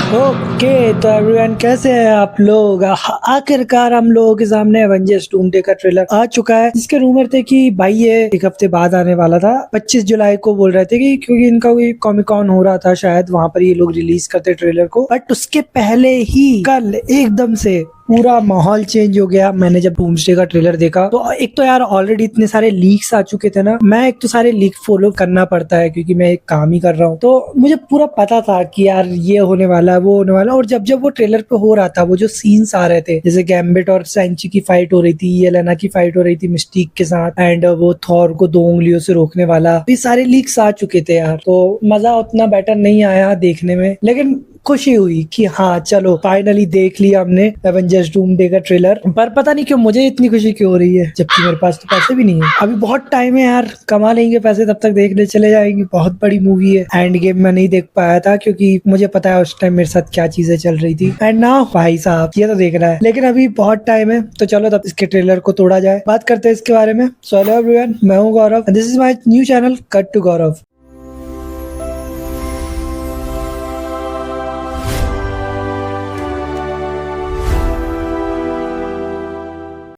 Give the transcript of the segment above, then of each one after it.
Okay तो everyone कैसे हैं आप लोग। आखिरकार हम लोगों के सामने एवेंजर्स डूमडे का ट्रेलर आ चुका है, जिसके रूमर थे कि भाई ये एक हफ्ते बाद आने वाला था। 25 जुलाई को बोल रहे थे कि क्योंकि इनका कोई कॉमिक कॉन हो रहा था, शायद वहां पर ये लोग रिलीज करते ट्रेलर को। बट उसके पहले ही कल एकदम से पूरा माहौल चेंज हो गया। मैंने जब डूम्सडे का ट्रेलर देखा तो एक तो यार ऑलरेडी इतने सारे लीक्स आ चुके थे ना, मैं एक तो सारे लीक फॉलो करना पड़ता है क्योंकि मैं एक काम ही कर रहा हूँ, तो मुझे पूरा पता था कि यार ये होने वाला है, वो होने वाला है। और जब जब वो ट्रेलर पे हो रहा था, वो जो सीन्स आ रहे थे, जैसे गैम्बिट और सैंची की फाइट हो रही थी, येलेना की फाइट हो रही थी मिस्टीक के साथ, एंड वो थॉर को 2 उंगलियों से रोकने वाला, ये सारे लीक्स आ चुके थे यार। तो मजा उतना बेटर नहीं आया देखने में, लेकिन खुशी हुई कि हाँ चलो फाइनली देख लिया हमने एवेंजर्स डूमडे का ट्रेलर। पर पता नहीं क्यों मुझे इतनी खुशी क्यों हो रही है, जबकि मेरे पास तो पैसे भी नहीं है। अभी बहुत टाइम है यार, कमा लेंगे पैसे, तब तक देखने चले जाएंगे। बहुत बड़ी मूवी है। एंड गेम मैं नहीं देख पाया था क्योंकि मुझे पता है उस टाइम मेरे साथ क्या चीजें चल रही थी। एंड ना भाई साहब ये तो देखना है, लेकिन अभी बहुत टाइम है, तो चलो तब इसके ट्रेलर को तोड़ा जाए, बात करते हैं इसके बारे में। सो हेलो एवरीवन, मैं हूँ Gaurav, this is my new channel cut to Gaurav.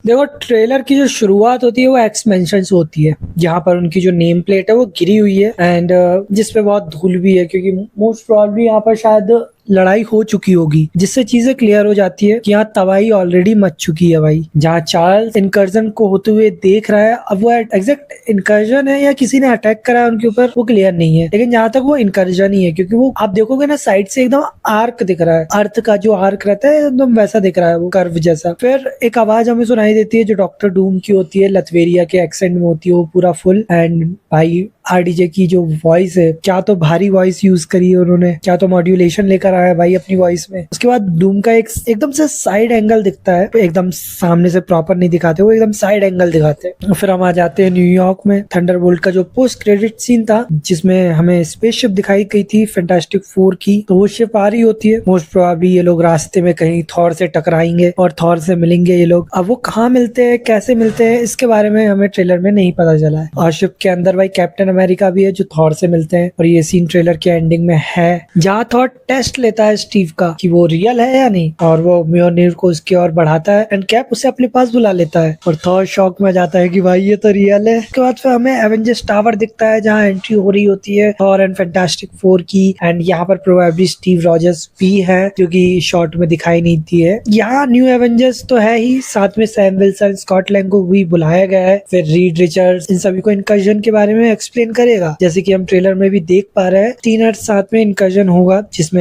देखो ट्रेलर की जो शुरुआत होती है वो एक्स मेंशन से होती है, जहाँ पर उनकी जो नेम प्लेट है वो गिरी हुई है एंड जिसपे बहुत धूल भी है, क्योंकि मोस्ट प्रोबेबली यहाँ पर शायद लड़ाई हो चुकी होगी, जिससे चीजें क्लियर हो जाती है कि यहाँ तबाही ऑलरेडी मच चुकी है भाई। जहाँ चार्ल्स इनकर्जन को होते हुए देख रहा है, अब वो एग्जैक्ट इनकर्जन है या किसी ने अटैक करा है उनके ऊपर वो क्लियर नहीं है, लेकिन जहाँ तक वो इनकर्जन ही है, क्योंकि वो आप देखोगे ना साइड से एकदम आर्क दिख रहा है, अर्थ का जो आर्क रहता है एकदम वैसा दिख रहा है, वो कर्व जैसा। फिर एक आवाज हमें सुनाई देती है जो डॉक्टर डूम की होती है, लथवेरिया के एक्सेंट में होती है, वो पूरा फुल। एंड भाई आरडीजे की जो वॉइस है, क्या तो भारी वॉइस यूज करी है उन्होंने, क्या तो मॉड्यूलेशन लेकर आया है भाई अपनी वॉइस में। उसके बाद डूम का एकदम से साइड एंगल दिखता है, एकदम सामने से प्रॉपर नहीं दिखाते, वो एकदम साइड एंगल दिखाते हैं। फिर हम आ जाते हैं न्यूयॉर्क में। थंडरबोल्ट का जो पोस्ट क्रेडिट सीन था, जिसमें हमें स्पेसशिप दिखाई गई थी फैंटास्टिक 4 की, तो वो शिप आ रही होती है। मोस्ट प्रोबेबली ये लोग रास्ते में कहीं थॉर से टकराएंगे और थॉर से मिलेंगे ये लोग। अब वो कहाँ मिलते हैं, कैसे मिलते हैं, इसके बारे में हमें ट्रेलर में नहीं पता चला है। और शिप के अंदर भाई कैप्टन अमेरिका भी है जो थॉर से मिलते हैं, और ये सीन ट्रेलर के एंडिंग में है, जहाँ थॉर टेस्ट लेता है स्टीव का कि वो रियल है या नहीं, और वो म्योनिर को उसकी ओर बढ़ाता है एंड कैप उसे अपने पास बुला लेता है, और थॉर शॉक में जाता है कि भाई ये तो रियल है। उसके बाद फिर हमें एवेंजर्स टावर दिखता है, जहाँ एंट्री हो रही होती है थॉर एंड फैंटास्टिक 4 की, एंड यहाँ पर प्रोबेबली स्टीव रॉजर्स भी है, जो कि शॉर्ट में दिखाई नहीं दी है। यहाँ न्यू एवेंजर्स तो है ही, साथ में सैम विल्सन, स्कॉट लैंग को भी बुलाया गया है। फिर रीड रिचर्ड्स इन सभी को इनकर्जन के बारे में एक्सप्लेन करेगा, जैसे कि हम ट्रेलर में भी देख पा रहे हैं। 3 अर्थ साथ में इनकर्जन होगा, जिसमें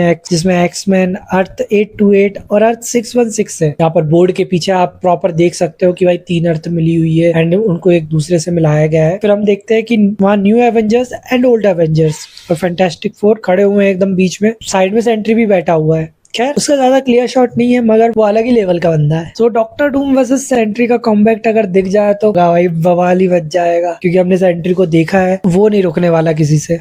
एक्समैन, अर्थ 828 और अर्थ 616 है। यहाँ पर बोर्ड के पीछे आप प्रॉपर देख सकते हो कि भाई 3 अर्थ मिली हुई है एंड उनको एक दूसरे से मिलाया गया है। फिर हम देखते हैं कि वहाँ new Avengers end old Avengers और फैंटास्टिक 4 खड़े हुए हैं एकदम बीच में, साइड में सेंट्री भी बैठा हुआ है। खैर उसका ज्यादा क्लियर शॉट नहीं है, मगर वो अलग ही लेवल का बंदा है। तो डॉक्टर डूम वर्सेस सेंट्री का कॉम्बैक्ट अगर दिख जाए तो भाई बवाल ही बच जाएगा, क्योंकि हमने सेंट्री को देखा है, वो नहीं रुकने वाला किसी से।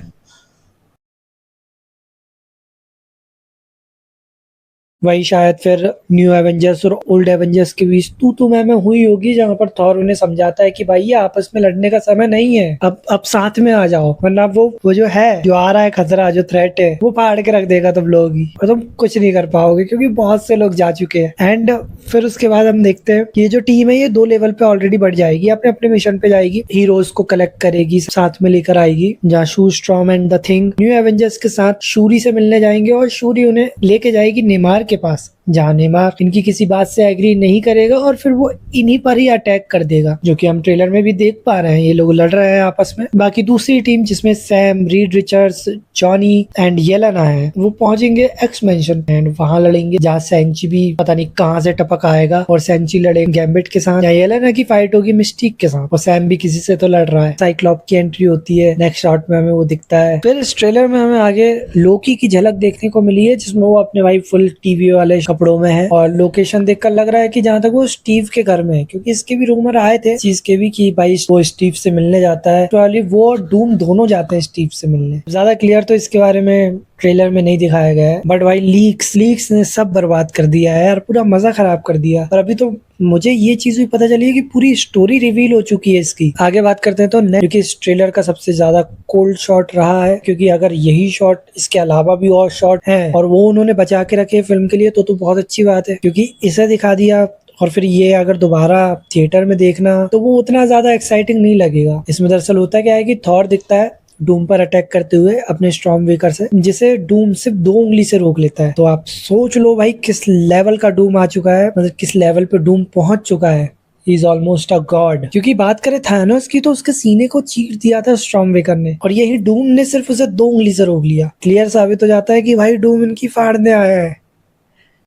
वही शायद फिर न्यू एवेंजर्स और ओल्ड एवेंजर्स के बीच तू मैं हुई होगी, जहाँ पर थॉर उन्हें समझाता है कि भाई ये आपस में लड़ने का समय नहीं है, अब साथ में आ जाओ, वरना वो जो है, जो आ रहा है खतरा, जो थ्रेट है, वो फाड़ के रख देगा तुम लोग ही, और तुम कुछ नहीं कर पाओगे, क्योंकि बहुत से लोग जा चुके हैं। एंड फिर उसके बाद हम देखते हैं कि ये जो टीम है ये 2 लेवल पे ऑलरेडी बढ़ जाएगी, अपने अपने मिशन पे जाएगी, हीरोज को कलेक्ट करेगी, साथ में लेकर आएगी, जहाँ Sue Storm and the Thing new Avengers के साथ शूरी से मिलने जाएंगे, और शूरी उन्हें लेके जाएगी नेमार के पास, जहाँ नेमार इनकी किसी बात से एग्री नहीं करेगा और फिर वो इन्हीं पर ही अटैक कर देगा, जो कि हम ट्रेलर में भी देख पा रहे हैं। ये लोग लड़ रहे हैं आपस में। बाकी दूसरी टीम, जिसमें Sam, Reid Richards, Johnny and Yelena है, वो पहुंचेंगे एक्स मेंशन एंड वहां लड़ेंगे, जहाँ सेंची भी पता नहीं कहाँ से टपक आएगा और सेंची लड़ेंगे गैम्बिट के साथ, या येलेना की फाइट होगी मिस्टिक के साथ, और सैम भी किसी से तो लड़ रहा है। साइक्लॉप की एंट्री होती है, नेक्स्ट शॉट में हमें वो दिखता है। फिर इस ट्रेलर में हमें आगे लोकी की झलक देखने को मिली है, जिसमें वो अपने भाई फुल टीवी वाले कपड़ों में है, और लोकेशन देखकर लग रहा है कि जहाँ तक वो स्टीव के घर में है, क्योंकि इसके भी रूमर आए थे चीज के भी कि भाई वो स्टीव से मिलने जाता है, तो वो डूम दोनों जाते हैं स्टीव से मिलने। ज्यादा क्लियर तो इसके बारे में ट्रेलर में नहीं दिखाया गया है, बट भाई लीक्स ने सब बर्बाद कर दिया है यार, पूरा मजा खराब कर दिया। और अभी तो मुझे ये चीज भी पता चली है कि पूरी स्टोरी रिवील हो चुकी है इसकी। आगे बात करते हैं तो क्योंकि इस ट्रेलर का सबसे ज्यादा कोल्ड शॉट रहा है, क्योंकि अगर यही शॉट इसके अलावा भी और शॉट हैं और वो उन्होंने बचा के रखे फिल्म के लिए तो बहुत अच्छी बात है, क्योंकि इसे दिखा दिया और फिर ये अगर दोबारा थिएटर में देखना तो वो उतना ज्यादा एक्साइटिंग नहीं लगेगा। इसमें दरअसल होता क्या है कि थॉर दिखता है डूम पर अटैक करते हुए अपने स्टॉर्म वेकर से, जिसे डूम सिर्फ 2 उंगली से रोक लेता है। तो आप सोच लो भाई किस लेवल का डूम आ चुका है, मतलब किस लेवल पे डूम पहुंच चुका है। Is almost a God. क्योंकि बात करें थानोस की तो उसके सीने को चीर दिया था स्टॉर्म वेकर ने, और यही डूम ने सिर्फ उसे 2 उंगली से रोक लिया। क्लियर साबित हो जाता है कि भाई डूम इनकी फाड़ने आया है।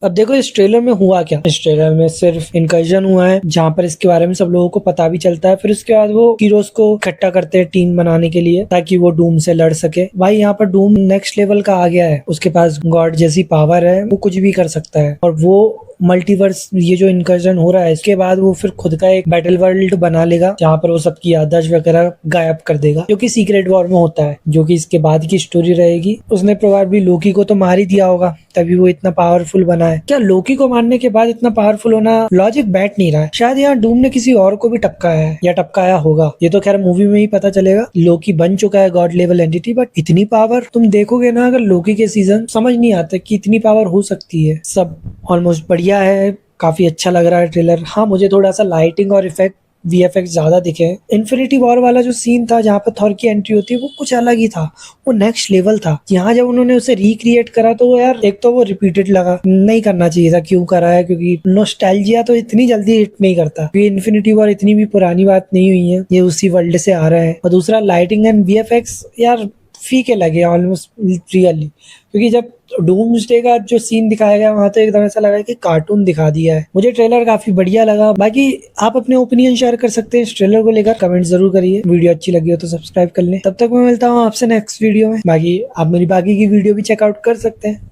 अब देखो इस ट्रेलर में हुआ क्या। इस ट्रेलर में सिर्फ इनकर्जन हुआ है जहाँ पर इसके बारे में सब लोगों को पता भी चलता है। फिर उसके बाद वो हीरोज को इकट्ठा करते हैं टीम बनाने के लिए ताकि वो डूम से लड़ सके। भाई यहाँ पर डूम नेक्स्ट लेवल का आ गया है, उसके पास गॉड जैसी पावर है, वो कुछ भी कर सकता है। और वो मल्टीवर्स ये जो इनकर्जन हो रहा है इसके बाद वो फिर खुद का एक बैटल वर्ल्ड बना लेगा जहाँ पर वो सबकी याददाश्त वगैरह गायब कर देगा, जो कि सीक्रेट वॉर में होता है, जो कि इसके बाद की स्टोरी रहेगी। उसने प्रोबेबली लोकी को तो मार ही दिया होगा, तभी वो इतना पावरफुल बना है। क्या लोकी को मारने के बाद इतना पावरफुल होना लॉजिक बैठ नहीं रहा है। शायद यहाँ डूम ने किसी और को भी टपकाया है या टपकाया होगा, ये तो खैर मूवी में ही पता चलेगा। लोकी बन चुका है गॉड लेवल एंटिटी, बट इतनी पावर तुम देखोगे ना अगर लोकी के सीजन, समझ नहीं आता कि इतनी पावर हो सकती है। सब ऑलमोस्ट बढ़िया है, काफी अच्छा लग रहा है ट्रेलर। हाँ मुझे थोड़ा सा लाइटिंग और इफेक्ट वीएफएक्स ज्यादा दिखे। इन्फिनिटी वॉर वाला जो सीन था जहाँ पर थॉर की एंट्री होती है वो कुछ अलग ही था, वो नेक्स्ट लेवल था। यहाँ जब उन्होंने उसे रिक्रिएट करा तो वो यार एक तो वो रिपीटेड लगा, नहीं करना चाहिए था। क्यों करा है? क्योंकि नॉस्टैल्जिया तो इतनी जल्दी हिट नहीं करता, क्योंकि इन्फिनिटी वॉर इतनी भी पुरानी बात नहीं हुई है, ये उसी वर्ल्ड से आ रहा है। और दूसरा लाइटिंग एंड वीएफएक्स यार फीके लगे ऑलमोस्ट रियली, क्योंकि जब डूम्सडे का जो सीन दिखाया गया वहां तो एकदम ऐसा लगा कि कार्टून दिखा दिया है। मुझे ट्रेलर काफी बढ़िया लगा। बाकी आप अपने ओपिनियन शेयर कर सकते हैं इस ट्रेलर को लेकर, कमेंट जरूर करिए। वीडियो अच्छी लगी हो तो सब्सक्राइब कर लें। तब तक मैं मिलता हूँ आपसे नेक्स्ट वीडियो में। बाकी आप मेरी बाकी की वीडियो भी चेकआउट कर सकते हैं।